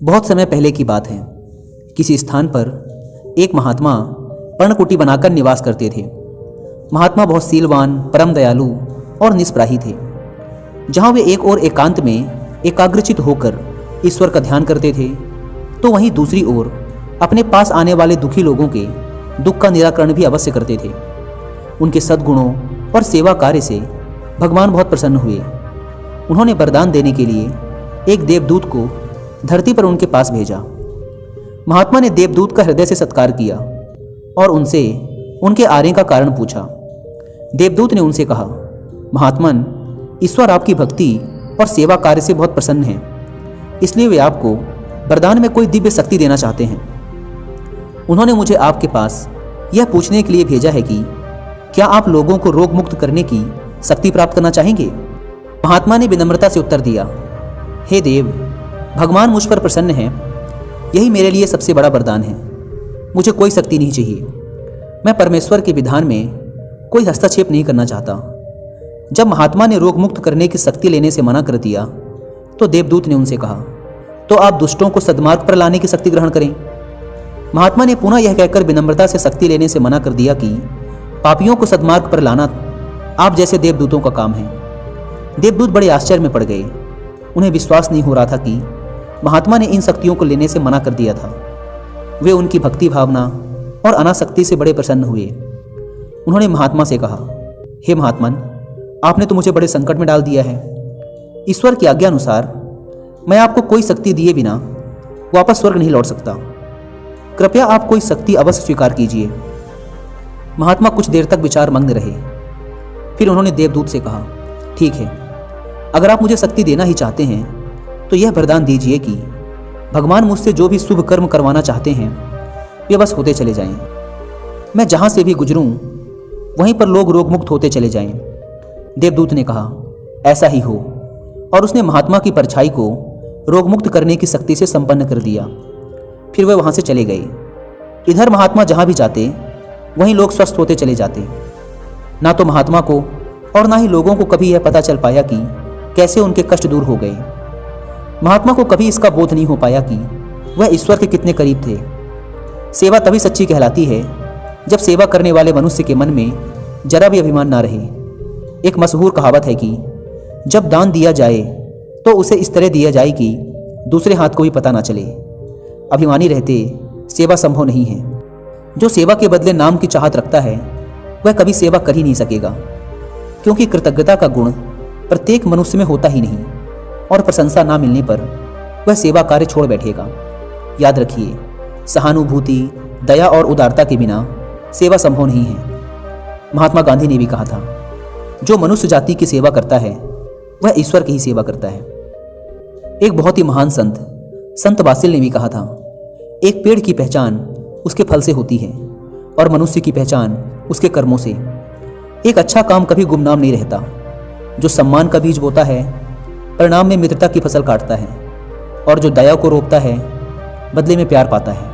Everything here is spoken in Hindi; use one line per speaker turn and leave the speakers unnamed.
बहुत समय पहले की बात है। किसी स्थान पर एक महात्मा पर्णकुटी बनाकर निवास करते थे। महात्मा बहुत सीलवान, परम दयालु और निष्प्राही थे। जहाँ वे एक ओर एकांत में एकाग्रचित होकर ईश्वर का ध्यान करते थे, तो वहीं दूसरी ओर अपने पास आने वाले दुखी लोगों के दुख का निराकरण भी अवश्य करते थे। उनके सद्गुणों और सेवा कार्य से भगवान बहुत प्रसन्न हुए। उन्होंने वरदान देने के लिए एक देवदूत को धरती पर उनके पास भेजा। महात्मा ने देवदूत का हृदय से सत्कार किया और उनसे उनके आने का कारण पूछा। देवदूत ने उनसे कहा, महात्मन, ईश्वर आपकी भक्ति और सेवा कार्य से बहुत प्रसन्न हैं, इसलिए वे आपको वरदान में कोई दिव्य शक्ति देना चाहते हैं। उन्होंने मुझे आपके पास यह पूछने के लिए भेजा है कि क्या आप लोगों को रोग मुक्त करने की शक्ति प्राप्त करना चाहेंगे? महात्मा ने विनम्रता से उत्तर दिया, हे देव, भगवान मुझ पर प्रसन्न हैं, यही मेरे लिए सबसे बड़ा वरदान है। मुझे कोई शक्ति नहीं चाहिए। मैं परमेश्वर के विधान में कोई हस्तक्षेप नहीं करना चाहता। जब महात्मा ने रोग मुक्त करने की शक्ति लेने से मना कर दिया, तो देवदूत ने उनसे कहा, तो आप दुष्टों को सद्मार्ग पर लाने की शक्ति ग्रहण करें। महात्मा ने पुनः यह कहकर विनम्रता से शक्ति लेने से मना कर दिया कि पापियों को सद्मार्ग पर लाना आप जैसे देवदूतों का काम है। देवदूत बड़े आश्चर्य में पड़ गए। उन्हें विश्वास नहीं हो रहा था कि महात्मा ने इन शक्तियों को लेने से मना कर दिया था। वे उनकी भक्ति भावना और अनासक्ति से बड़े प्रसन्न हुए। उन्होंने महात्मा से कहा, हे महात्मन, आपने तो मुझे बड़े संकट में डाल दिया है। ईश्वर की आज्ञा अनुसार मैं आपको कोई शक्ति दिए बिना वापस स्वर्ग नहीं लौट सकता। कृपया आप कोई शक्ति अवश्य स्वीकार कीजिए। महात्मा कुछ देर तक विचार मग्न रहे। फिर उन्होंने देवदूत से कहा, ठीक है, अगर आप मुझे शक्ति देना ही चाहते हैं तो यह वरदान दीजिए कि भगवान मुझसे जो भी शुभ कर्म करवाना चाहते हैं वे बस होते चले जाएं। मैं जहाँ से भी गुजरूं वहीं पर लोग रोग मुक्त होते चले जाएं। देवदूत ने कहा, ऐसा ही हो, और उसने महात्मा की परछाई को रोग मुक्त करने की शक्ति से संपन्न कर दिया। फिर वे वहाँ से चले गए। इधर महात्मा जहाँ भी जाते वहीं लोग स्वस्थ होते चले जाते। ना तो महात्मा को और ना ही लोगों को कभी यह पता चल पाया कि कैसे उनके कष्ट दूर हो गए। महात्मा को कभी इसका बोध नहीं हो पाया कि वह ईश्वर के कितने करीब थे। सेवा तभी सच्ची कहलाती है जब सेवा करने वाले मनुष्य के मन में जरा भी अभिमान ना रहे। एक मशहूर कहावत है कि जब दान दिया जाए तो उसे इस तरह दिया जाए कि दूसरे हाथ को भी पता ना चले। अभिमानी रहते सेवा संभव नहीं है। जो सेवा के बदले नाम की चाहत रखता है वह कभी सेवा कर ही नहीं सकेगा, क्योंकि कृतज्ञता का गुण प्रत्येक मनुष्य में होता ही नहीं, और प्रशंसा ना मिलने पर वह सेवा कार्य छोड़ बैठेगा। याद रखिए, सहानुभूति, दया और उदारता के बिना सेवा संभव नहीं है। महात्मा गांधी ने भी कहा था, जो मनुष्य जाति की सेवा करता है वह ईश्वर की ही सेवा करता है। एक बहुत ही महान संत बासिल ने भी कहा था, एक पेड़ की पहचान उसके फल से होती है और मनुष्य की पहचान उसके कर्मों से। एक अच्छा काम कभी गुमनाम नहीं रहता। जो सम्मान का बीज बोता है परिणाम में मित्रता की फसल काटता है, और जो दया को रोपता है बदले में प्यार पाता है।